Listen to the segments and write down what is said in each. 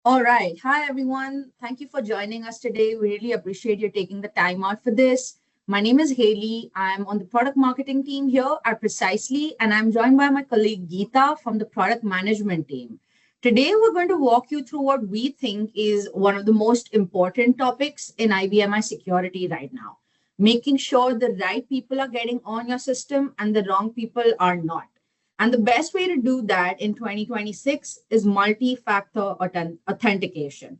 All right. Hi, everyone. Thank you for joining us today. We really appreciate you taking the time out for this. My name is Haley. I'm on the product marketing team here at Precisely, and I'm joined by my colleague Geeta from the product management team. Today, we're going to walk you through what we think is one of the most important topics in IBMI security right now, making sure the right people are getting on your system and the wrong people are not. And the best way to do that in 2026 is multi-factor authentication.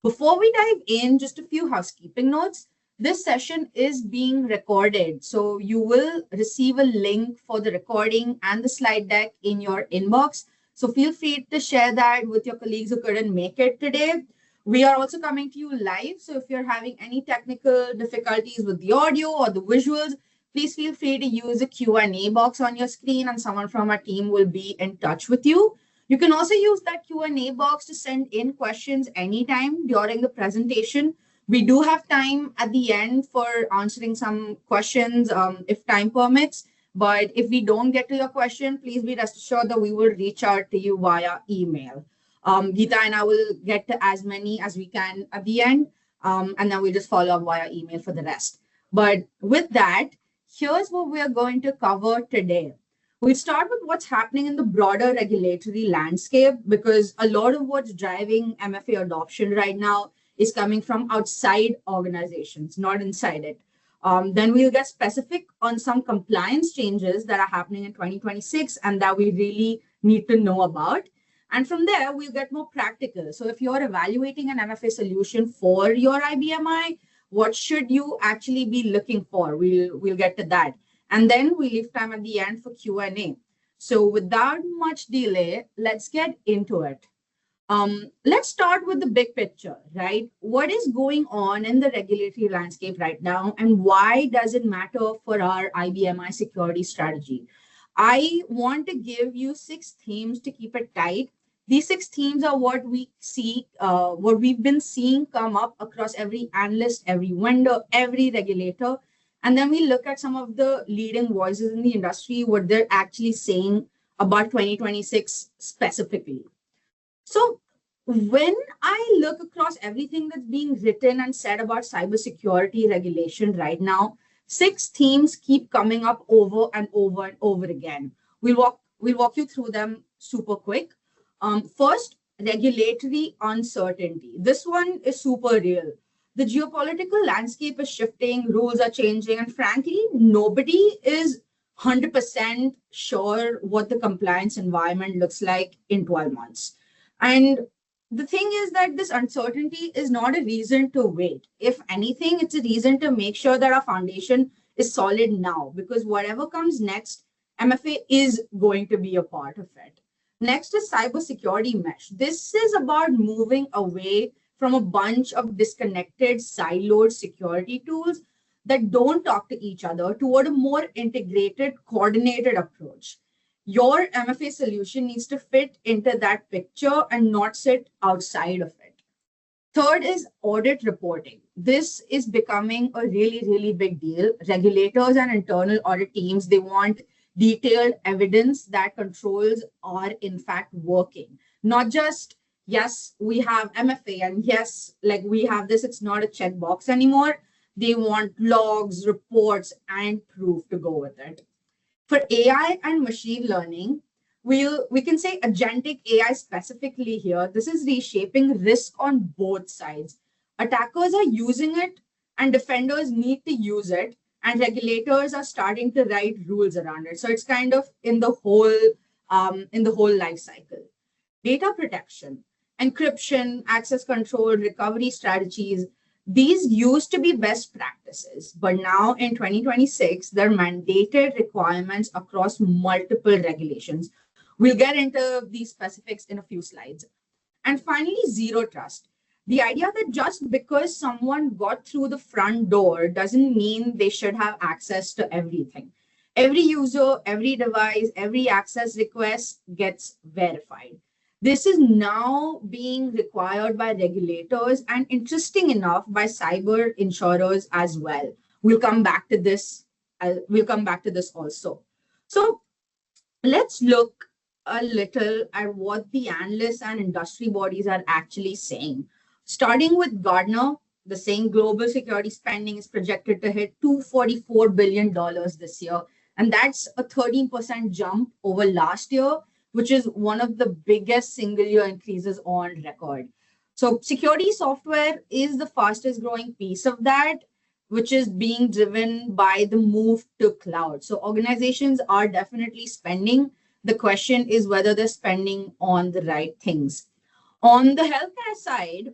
Before we dive in, just a few housekeeping notes. This session is being recorded, so you will receive a link for the recording and the slide deck in your inbox. So feel free to share that with your colleagues who couldn't make it today. We are also coming to you live, so if you're having any technical difficulties with the audio or the visuals, please feel free to use the Q&A box on your screen and someone from our team will be in touch with you. You can also use that Q&A box to send in questions anytime during the presentation. We do have time at the end for answering some questions if time permits. But if we don't get to your question, please be rest assured that we will reach out to you via email. Geeta and I will get to as many as we can at the end, and then we'll just follow up via email for the rest. But with that, here's what we are going to cover today. We'll start with what's happening in the broader regulatory landscape because a lot of what's driving MFA adoption right now is coming from outside organizations, not inside it. Then we'll get specific on some compliance changes that are happening in 2026 and that we really need to know about. And from there, we'll get more practical. So if you're evaluating an MFA solution for your IBMI, what should you actually be looking for? We'll get to that. And then we leave time at the end for Q&A. So without much delay, let's get into it. Let's start with the big picture, right? What is going on in the regulatory landscape right now, and why does it matter for our IBMI security strategy? I want to give you 6 themes to keep it tight. These 6 themes are what we see, what we've been seeing come up across every analyst, every vendor, every regulator. And then we look at some of the leading voices in the industry, what they're actually saying about 2026 specifically. So when I look across everything that's being written and said about cybersecurity regulation right now, 6 themes keep coming up over and over and over again. We'll walk you through them super quick. First, regulatory uncertainty. This one is super real. The geopolitical landscape is shifting, rules are changing, and frankly, nobody is 100% sure what the compliance environment looks like in 12 months. And the thing is that this uncertainty is not a reason to wait. If anything, it's a reason to make sure that our foundation is solid now, because whatever comes next, MFA is going to be a part of it. Next is cybersecurity mesh. This is about moving away from a bunch of disconnected, siloed security tools that don't talk to each other toward a more integrated, coordinated approach. Your MFA solution needs to fit into that picture and not sit outside of it. Third is audit reporting. This is becoming a really, really big deal. Regulators and internal audit teams, they want detailed evidence that controls are in fact working. Not just, yes, we have MFA and yes, like we have this, it's not a checkbox anymore. They want logs, reports, and proof to go with it. For AI and machine learning, we can say agentic AI specifically here. This is reshaping risk on both sides. Attackers are using it, and defenders need to use it, and regulators are starting to write rules around it. So it's kind of in the whole life cycle. Data protection, encryption, access control, recovery strategies. These used to be best practices, but now in 2026, they're mandated requirements across multiple regulations. We'll get into these specifics in a few slides. And finally, zero trust. The idea that just because someone got through the front door doesn't mean they should have access to everything. Every user, every device, every access request gets verified. This is now being required by regulators and, interesting enough, by cyber insurers as well. We'll come back to this. We'll come back to this also. So let's look a little at what the analysts and industry bodies are actually saying. Starting with Gartner, the saying global security spending is projected to hit $244 billion this year. And that's a 13% jump over last year, which is one of the biggest single year increases on record. So, security software is the fastest growing piece of that, which is being driven by the move to cloud. So, organizations are definitely spending. The question is whether they're spending on the right things. On the healthcare side,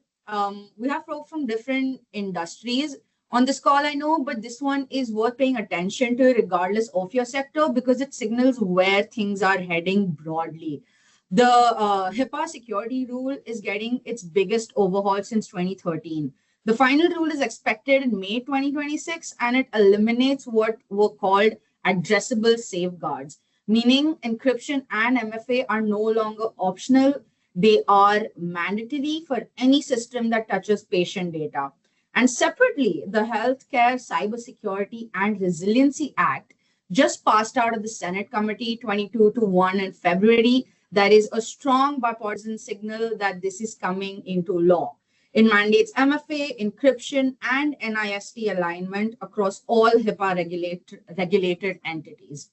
we have folks from different industries on this call, I know, but this one is worth paying attention to regardless of your sector because it signals where things are heading broadly. The HIPAA security rule is getting its biggest overhaul since 2013. The final rule is expected in May 2026, and it eliminates what were called addressable safeguards, meaning encryption and MFA are no longer optional. They are mandatory for any system that touches patient data. And separately, the Healthcare Cybersecurity and Resiliency Act just passed out of the Senate Committee 22 to 1 in February. That is a strong bipartisan signal that this is coming into law. It mandates MFA, encryption, and NIST alignment across all HIPAA regulated entities.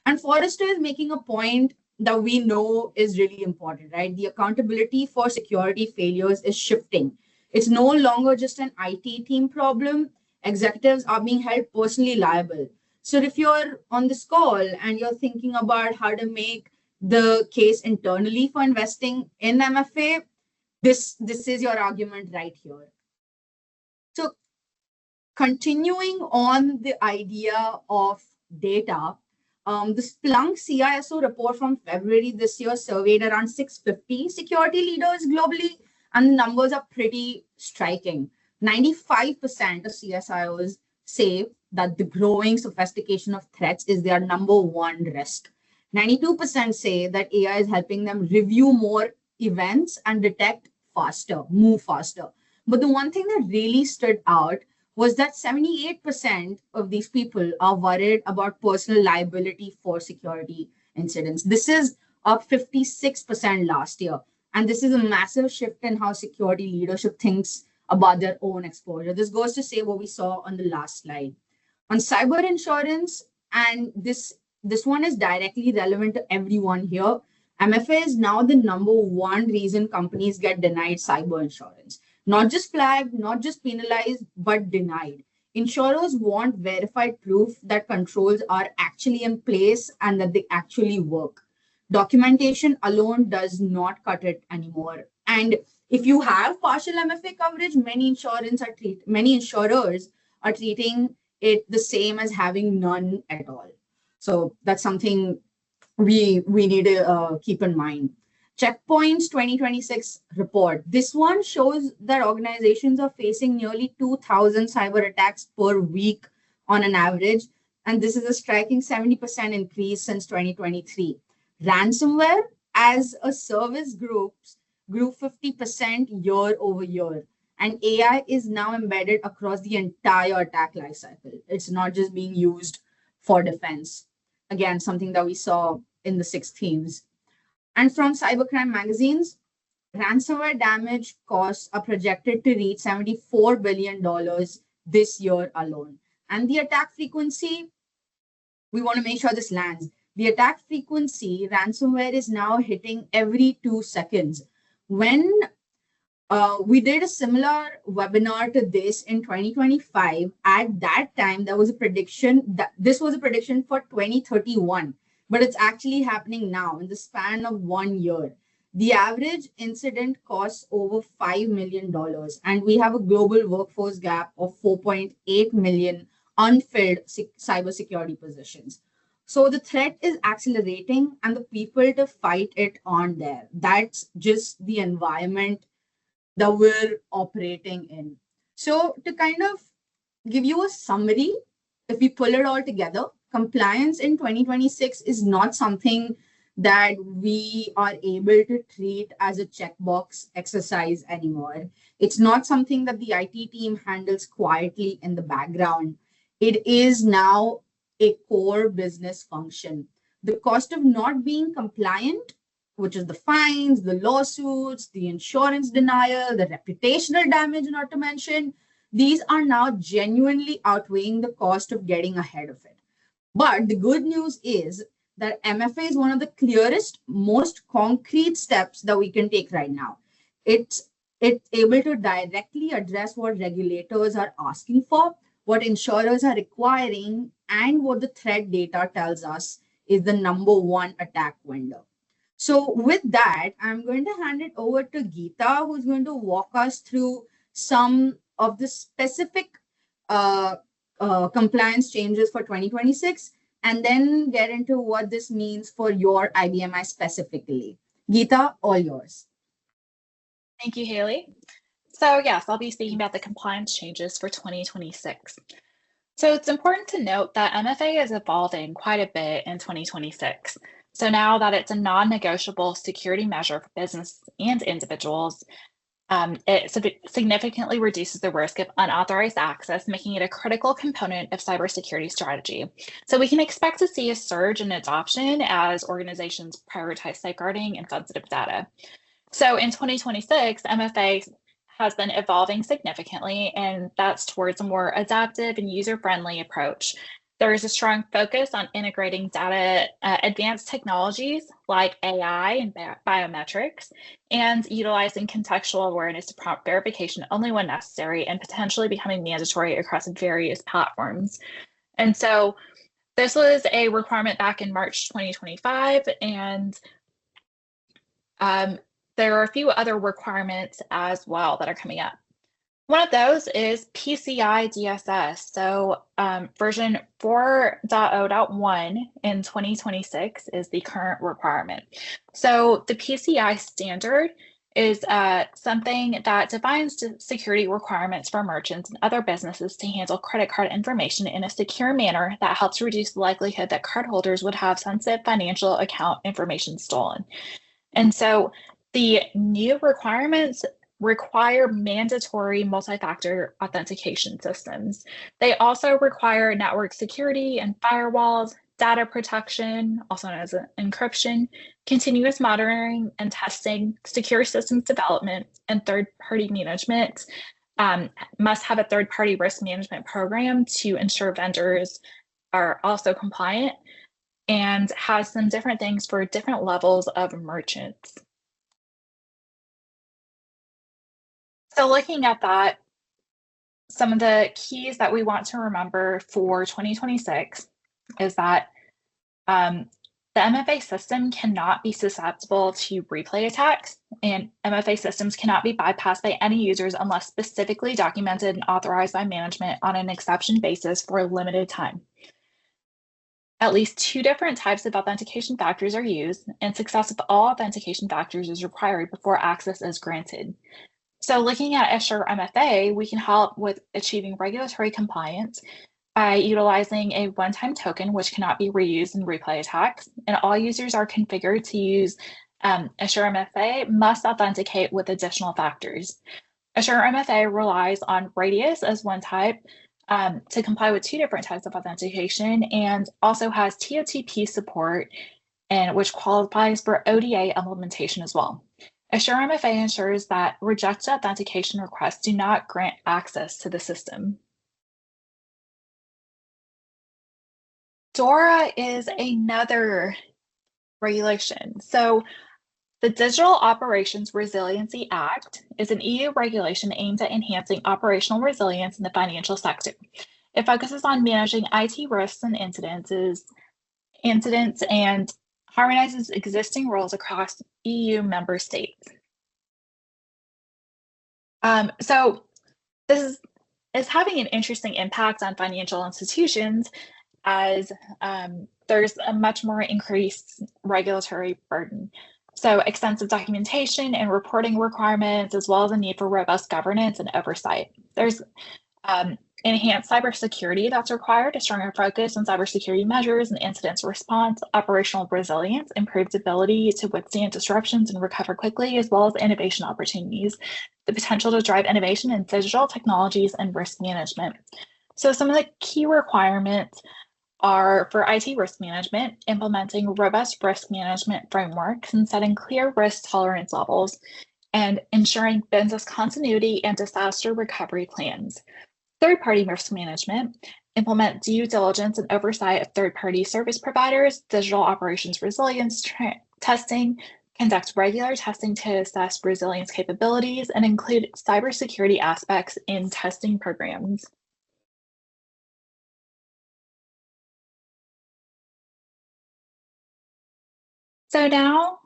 And Forrester is making a point that we know is really important, right? The accountability for security failures is shifting. It's no longer just an IT team problem. Executives are being held personally liable. So if you're on this call and you're thinking about how to make the case internally for investing in MFA, this is your argument right here. So continuing on the idea of data, the Splunk CISO report from February this year surveyed around 650 security leaders globally, and the numbers are pretty striking. 95% of CSIOs say that the growing sophistication of threats is their number one risk. 92% say that AI is helping them review more events and detect faster, move faster. But the one thing that really stood out was that 78% of these people are worried about personal liability for security incidents. This is up 56% last year. And this is a massive shift in how security leadership thinks about their own exposure. This goes to say what we saw on the last slide. On cyber insurance, and this one is directly relevant to everyone here, MFA is now the number one reason companies get denied cyber insurance. Not just flagged, not just penalized, but denied. Insurers want verified proof that controls are actually in place and that they actually work. Documentation alone does not cut it anymore. And if you have partial MFA coverage, many insurers are treating it the same as having none at all. So that's something we need to keep in mind. Checkpoint's 2026 report. This one shows that organizations are facing nearly 2,000 cyber attacks per week on an average, and this is a striking 70% increase since 2023. Ransomware as a service grew 50% year over year, and AI is now embedded across the entire attack lifecycle. It's not just being used for defense. Again, something that we saw in the six themes. And from cybercrime magazines, ransomware damage costs are projected to reach $74 billion this year alone. And the attack frequency, we want to make sure this lands. The attack frequency, ransomware is now hitting every 2 seconds. When we did a similar webinar to this in 2025, at that time, there was a prediction that this was a prediction for 2031. But it's actually happening now in the span of 1 year. The average incident costs over $5 million, and we have a global workforce gap of 4.8 million unfilled cybersecurity positions. So the threat is accelerating, and the people to fight it aren't there. That's just the environment that we're operating in. So to kind of give you a summary, if we pull it all together, compliance in 2026 is not something that we are able to treat as a checkbox exercise anymore. It's not something that the IT team handles quietly in the background. It is now a core business function. The cost of not being compliant which is the fines, the lawsuits, the insurance denial, the reputational damage, not to mention, these are now genuinely outweighing the cost of getting ahead of it. But the good news is that MFA is one of the clearest, most concrete steps that we can take right now. It's able to directly address what regulators are asking for, what insurers are requiring, and what the threat data tells us is the number one attack vendor. So with that, I'm going to hand it over to Geeta, who's going to walk us through some of the specific compliance changes for 2026, and then get into what this means for your IBMI specifically. Geeta, all yours. Thank you, Haley. So yes, I'll be speaking about the compliance changes for 2026. So it's important to note that MFA is evolving quite a bit in 2026. So now that it's a non-negotiable security measure for business and individuals, it significantly reduces the risk of unauthorized access, making it a critical component of cybersecurity strategy. So we can expect to see a surge in adoption as organizations prioritize safeguarding and sensitive data. So in 2026, MFA has been evolving significantly, and that's towards a more adaptive and user-friendly approach. There is a strong focus on integrating data, advanced technologies like AI and biometrics, and utilizing contextual awareness to prompt verification only when necessary, and potentially becoming mandatory across various platforms. And so this was a requirement back in March 2025, and there are a few other requirements as well that are coming up. One of those is PCI DSS. So version 4.0.1 in 2026 is the current requirement. So the PCI standard is something that defines security requirements for merchants and other businesses to handle credit card information in a secure manner that helps reduce the likelihood that cardholders would have sensitive financial account information stolen. And so the new requirements require mandatory multi-factor authentication systems. They also require network security and firewalls, data protection, also known as encryption, continuous monitoring and testing, secure systems development, and third-party management. Must have a third-party risk management program to ensure vendors are also compliant, and has some different things for different levels of merchants. So looking at that, some of the keys that we want to remember for 2026 is that the MFA system cannot be susceptible to replay attacks, and MFA systems cannot be bypassed by any users unless specifically documented and authorized by management on an exception basis for a limited time. At least 2 different types of authentication factors are used, and success of all authentication factors is required before access is granted. So looking at Assure MFA, we can help with achieving regulatory compliance by utilizing a one-time token, which cannot be reused in replay attacks, and all users are configured to use Assure MFA must authenticate with additional factors. Assure MFA relies on Radius as one type to comply with 2 different types of authentication, and also has TOTP support, and which qualifies for ODA implementation as well. Assure MFA ensures that rejected authentication requests do not grant access to the system. DORA is another regulation. So the Digital Operations Resiliency Act is an EU regulation aimed at enhancing operational resilience in the financial sector. It focuses on managing IT risks and incidents and harmonizes existing rules across EU member states. So this is having an interesting impact on financial institutions as there's a much more increased regulatory burden. So extensive documentation and reporting requirements, as well as a need for robust governance and oversight. There's enhanced cybersecurity that's required, a stronger focus on cybersecurity measures and incident response, operational resilience, improved ability to withstand disruptions and recover quickly, as well as innovation opportunities, the potential to drive innovation in digital technologies and risk management. So some of the key requirements are for IT risk management, implementing robust risk management frameworks and setting clear risk tolerance levels, and ensuring business continuity and disaster recovery plans. Third-party risk management, implement due diligence and oversight of third-party service providers, digital operations resilience testing, conduct regular testing to assess resilience capabilities, and include cybersecurity aspects in testing programs. So now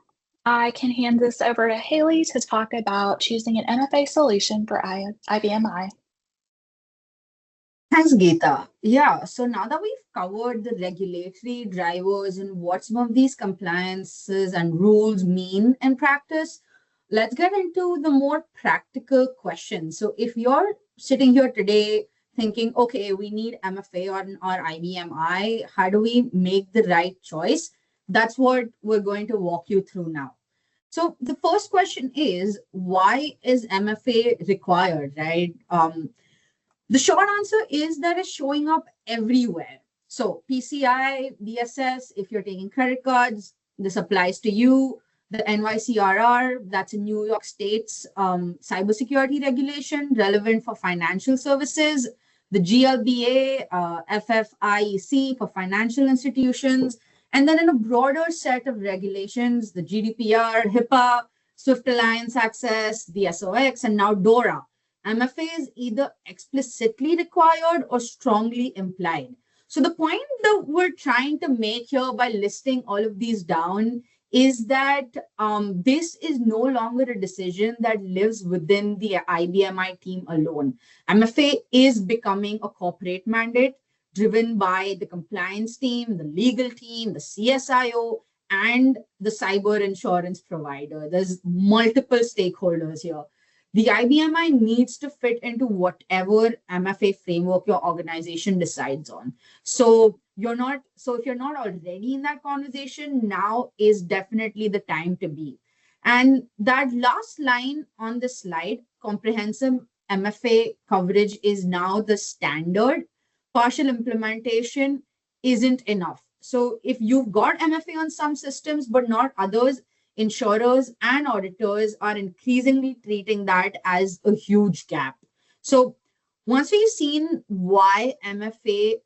I can hand this over to Haley to talk about choosing an MFA solution for IBM. Thanks, Geeta. Yeah, so now that we've covered the regulatory drivers and what some of these compliances and rules mean in practice, let's get into the more practical questions. So if you're sitting here today thinking, okay, we need MFA on our IBMI, how do we make the right choice? That's what we're going to walk you through now. So the first question is, why is MFA required, right? The short answer is that it's showing up everywhere. So PCI, DSS, if you're taking credit cards, this applies to you. The NYCRR, that's a New York State's cybersecurity regulation relevant for financial services. The GLBA, FFIEC for financial institutions. And then in a broader set of regulations, the GDPR, HIPAA, Swift Alliance Access, the SOX, and now DORA. MFA is either explicitly required or strongly implied. So the point that we're trying to make here by listing all of these down is that this is no longer a decision that lives within the IBMI team alone. MFA is becoming a corporate mandate driven by the compliance team, the legal team, the CSIO, and the cyber insurance provider. There's multiple stakeholders here. The IBMI needs to fit into whatever MFA framework your organization decides on. So if you're not already in that conversation, now is definitely the time to be. And that last line on the slide, comprehensive MFA coverage is now the standard. Partial implementation isn't enough. So if you've got MFA on some systems, but not others, insurers and auditors are increasingly treating that as a huge gap. So once we've seen why MFA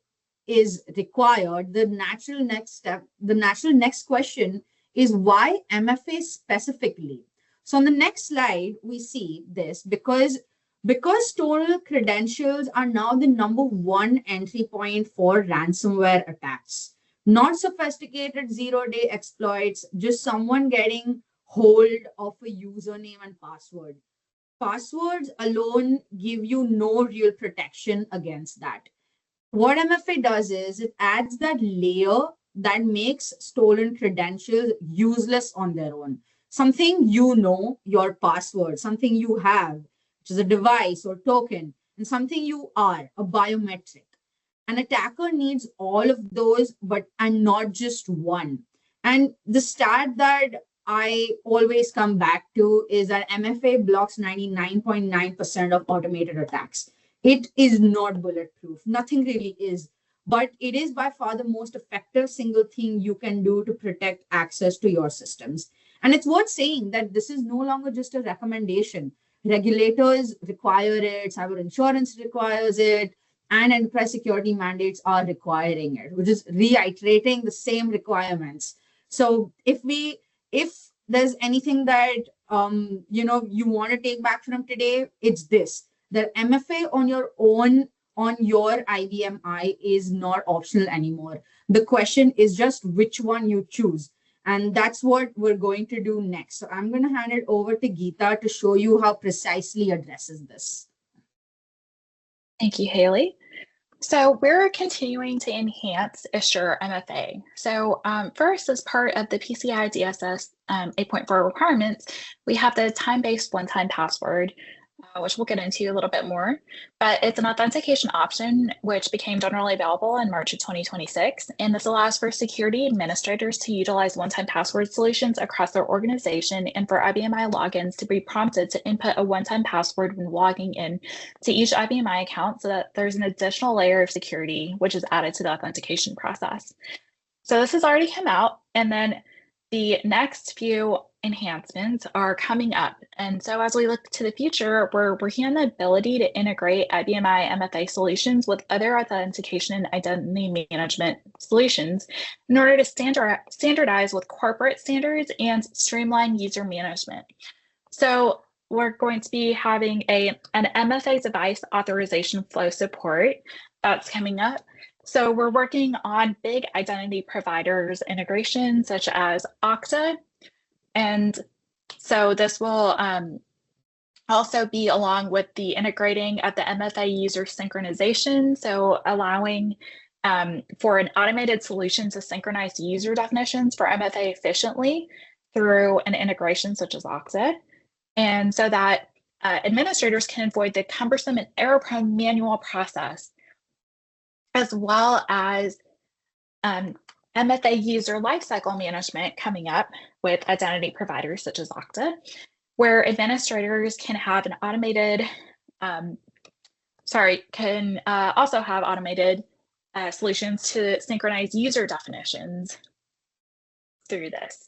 is required, the natural next question is why MFA specifically? So on the next slide, we see this because stolen credentials are now the #1 entry point for ransomware attacks. Not sophisticated zero-day exploits, just someone getting hold of a username and password. Passwords alone give you no real protection against that. What MFA does is it adds that layer that makes stolen credentials useless on their own. Something you know, your password, something you have, which is a device or token, and something you are, a biometric. An attacker needs all of those, and not just one. And the stat that I always come back to is that MFA blocks 99.9% of automated attacks. It is not bulletproof. Nothing really is. But it is by far the most effective single thing you can do to protect access to your systems. And it's worth saying that this is no longer just a recommendation. Regulators require it, cyber insurance requires it, and enterprise security mandates are requiring it, which is reiterating the same requirements. So if there's anything that you want to take back from today, it's this: that MFA on your own on your IBMI is not optional anymore. The question is just which one you choose. And that's what we're going to do next. So I'm going to hand it over to Geeta to show you how precisely addresses this. Thank you, Haley. So we're continuing to enhance Assure MFA. So first, as part of the PCI DSS 8.4 requirements, we have the time-based one-time password. which we'll get into a little bit more, but it's an authentication option which became generally available in March of 2026. And this allows for security administrators to utilize one-time password solutions across their organization and for IBMI logins to be prompted to input a one-time password when logging in to each IBMI account so that there's an additional layer of security which is added to the authentication process. So this has already come out, and then the next few enhancements are coming up. And so as we look to the future, we're working on the ability to integrate IBMI MFA solutions with other authentication and identity management solutions in order to standardize with corporate standards and streamline user management. So we're going to be having an MFA device authorization flow support that's coming up. So we're working on big identity providers integration such as Okta. And so this will also be along with the integrating of the MFA user synchronization. So allowing for an automated solution to synchronize user definitions for MFA efficiently through an integration such as Okta. And so that administrators can avoid the cumbersome and error-prone manual process, as well as MFA user lifecycle management coming up with identity providers such as Okta, where administrators can have an automated, can also have automated solutions to synchronize user definitions through this.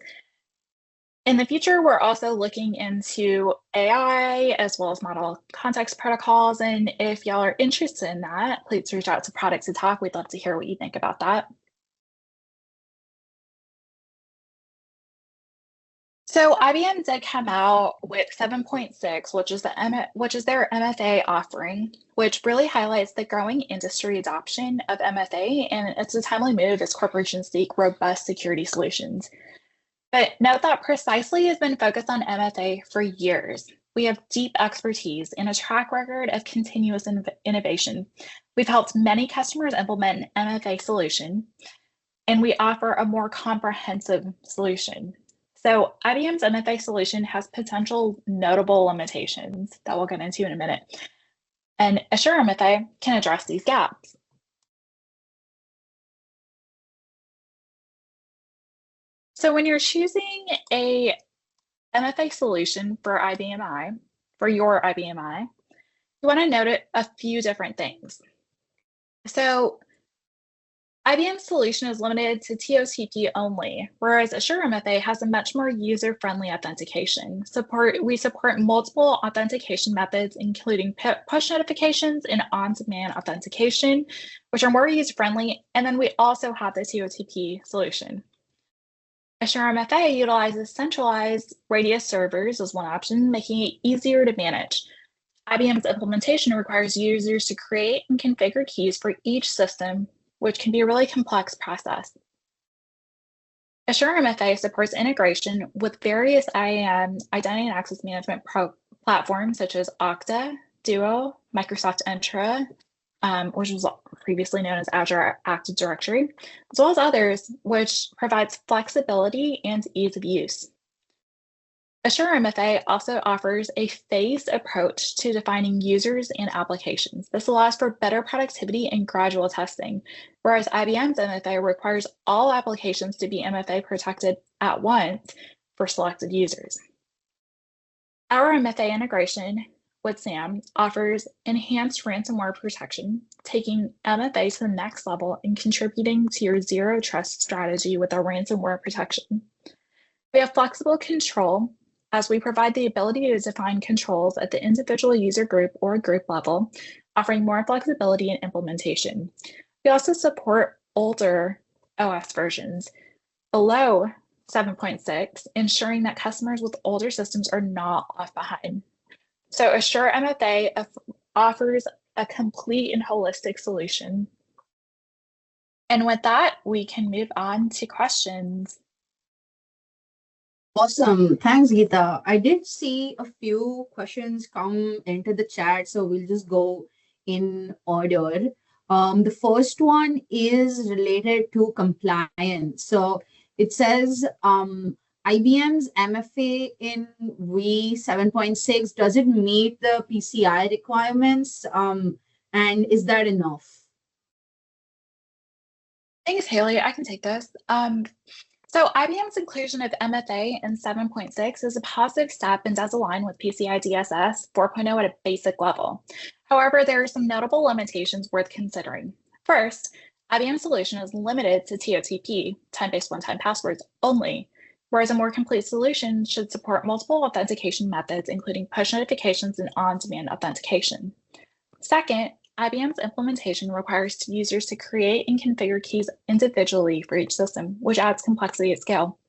In the future, we're also looking into AI as well as model context protocols. And if y'all are interested in that, please reach out to Product to Talk. We'd love to hear what you think about that. So IBM did come out with 7.6, which is their MFA offering, which really highlights the growing industry adoption of MFA, and it's a timely move as corporations seek robust security solutions. But note that Precisely has been focused on MFA for years. We have deep expertise and a track record of continuous innovation. We've helped many customers implement an MFA solution, and we offer a more comprehensive solution. So IBM's MFA solution has potential notable limitations that we'll get into in a minute. And Assure MFA can address these gaps. So when you're choosing a MFA solution for IBMI, for your IBMI, you want to note a few different things. So IBM's solution is limited to TOTP only, whereas Assure MFA has a much more user-friendly authentication. We support multiple authentication methods, including push notifications and on-demand authentication, which are more user-friendly. And then we also have the TOTP solution. Assure MFA utilizes centralized Radius servers as one option, making it easier to manage. IBM's implementation requires users to create and configure keys for each system, which can be a really complex process. Assure MFA supports integration with various IAM identity and access management platforms such as Okta, Duo, Microsoft Entra, which was previously known as Azure Active Directory, as well as others, which provides flexibility and ease of use. Assure MFA also offers a phased approach to defining users and applications. This allows for better productivity and gradual testing, whereas IBM's MFA requires all applications to be MFA protected at once for selected users. Our MFA integration with SAM offers enhanced ransomware protection, taking MFA to the next level and contributing to your zero trust strategy with our ransomware protection. We have flexible control as we provide the ability to define controls at the individual user group or group level, offering more flexibility in implementation. We also support older OS versions below 7.6, ensuring that customers with older systems are not left behind. So Assure MFA offers a complete and holistic solution. And with that, we can move on to questions. Awesome. Thanks, Geeta. I did see a few questions come into the chat, so we'll just go in order. The first one is related to compliance. So it says, IBM's MFA in V7.6, does it meet the PCI requirements? And is that enough? Thanks, Haley. I can take this. So IBM's inclusion of MFA in 7.6 is a positive step and does align with PCI DSS 4.0 at a basic level. However, there are some notable limitations worth considering. First, IBM's solution is limited to TOTP, time-based one-time passwords only, whereas a more complete solution should support multiple authentication methods, including push notifications and on-demand authentication. Second, IBM's implementation requires users to create and configure keys individually for each system, which adds complexity at scale.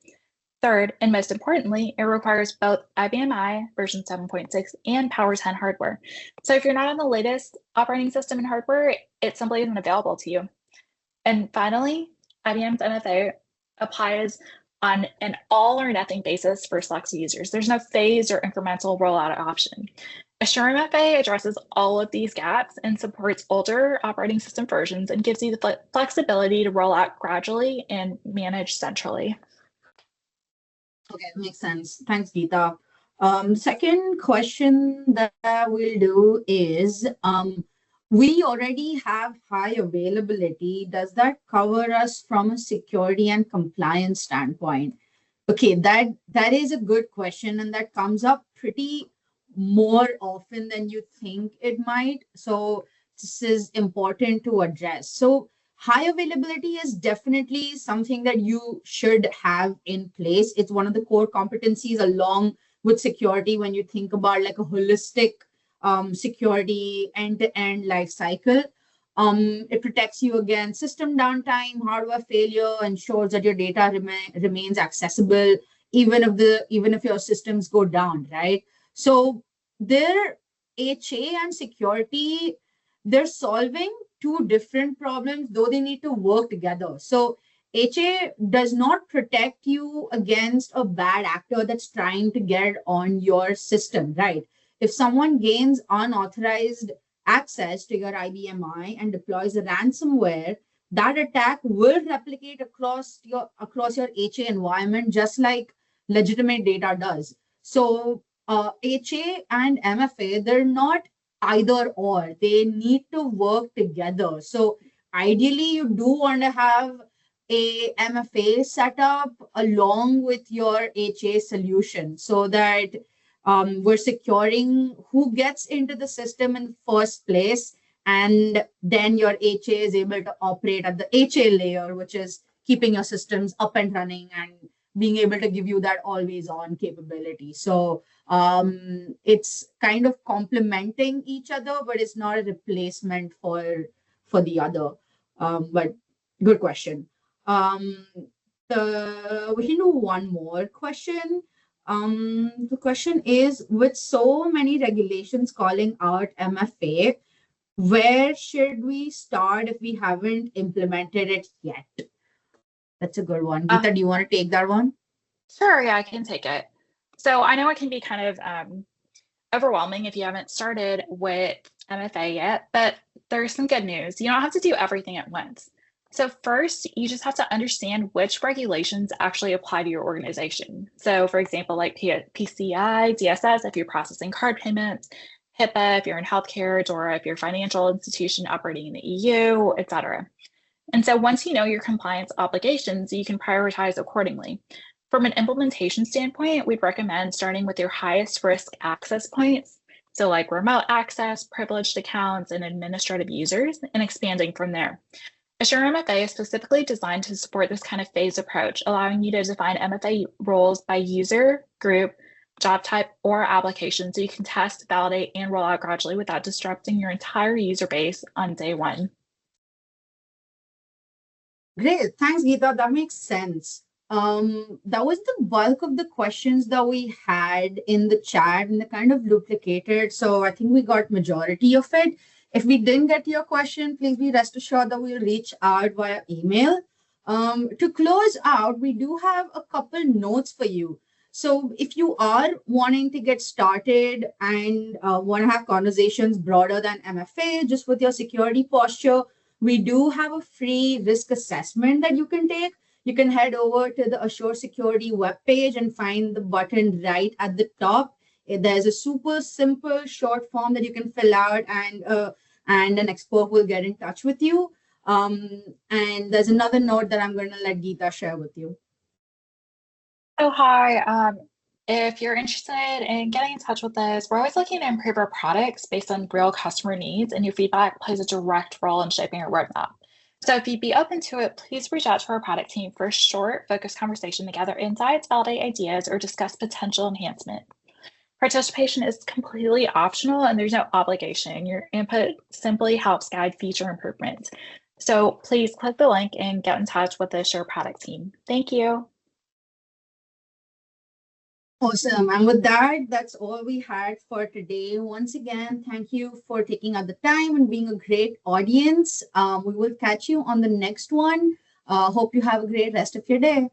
Third, and most importantly, it requires both IBM I version 7.6 and Power 10 hardware. So if you're not on the latest operating system and hardware, it simply isn't available to you. And finally, IBM's MFA applies on an all or nothing basis for select users. There's no phased or incremental rollout option. Assure MFA addresses all of these gaps and supports older operating system versions and gives you the flexibility to roll out gradually and manage centrally. Okay, that makes sense. Thanks, Geeta. Second question that we'll do is, we already have high availability. Does that cover us from a security and compliance standpoint? Okay, that is a good question, and that comes up pretty more often than you think it might. So this is important to address. So high availability is definitely something that you should have in place. It's one of the core competencies along with security when you think about like a holistic security end-to-end life cycle. It protects you against system downtime, hardware failure, ensures that your data remains accessible even if your systems go down, right? So their HA and security, they're solving two different problems, though they need to work together. So HA does not protect you against a bad actor that's trying to get on your system, right? If someone gains unauthorized access to your IBM I and deploys a ransomware, that attack will replicate across your HA environment just like legitimate data does. So HA and MFA, they're not either or. They need to work together. So ideally, you do want to have a MFA setup along with your HA solution so that we're securing who gets into the system in the first place. And then your HA is able to operate at the HA layer, which is keeping your systems up and running and being able to give you that always on capability. So it's kind of complementing each other, but it's not a replacement for the other. But good question. We can do one more question. The question is, with so many regulations calling out MFA, where should we start if we haven't implemented it yet? That's a good one. Geeta, do you want to take that one? Sure, yeah, I can take it. So I know it can be kind of overwhelming if you haven't started with MFA yet, but there's some good news. You don't have to do everything at once. So first, you just have to understand which regulations actually apply to your organization. So for example, like PCI, DSS, if you're processing card payments, HIPAA, if you're in healthcare, DORA, if you're a financial institution operating in the EU, et cetera. And so once you know your compliance obligations, you can prioritize accordingly. From an implementation standpoint, we'd recommend starting with your highest risk access points. So like remote access, privileged accounts, and administrative users, and expanding from there. Assure MFA is specifically designed to support this kind of phased approach, allowing you to define MFA roles by user, group, job type, or application so you can test, validate, and roll out gradually without disrupting your entire user base on day one. Great. Thanks, Geeta. That makes sense. That was the bulk of the questions that we had in the chat and they kind of duplicated. So I think we got majority of it. If we didn't get your question, please be rest assured that we'll reach out via email. To close out, we do have a couple notes for you. So if you are wanting to get started and want to have conversations broader than MFA, just with your security posture, we do have a free risk assessment that you can take. you can head over to the Assure Security webpage and find the button right at the top. There's a super simple short form that you can fill out, and an expert will get in touch with you. And there's another note that I'm going to let Geeta share with you. Oh, hi. If you're interested in getting in touch with us, we're always looking to improve our products based on real customer needs, and your feedback plays a direct role in shaping our roadmap. So if you'd be open to it, please reach out to our product team for a short, focused conversation to gather insights, validate ideas, or discuss potential enhancement. Participation is completely optional and there's no obligation. Your input simply helps guide future improvements. So please click the link and get in touch with the Assure product team. Thank you. Awesome. And with that, that's all we had for today. Once again, thank you for taking out the time and being a great audience. We will catch you on the next one. Hope you have a great rest of your day.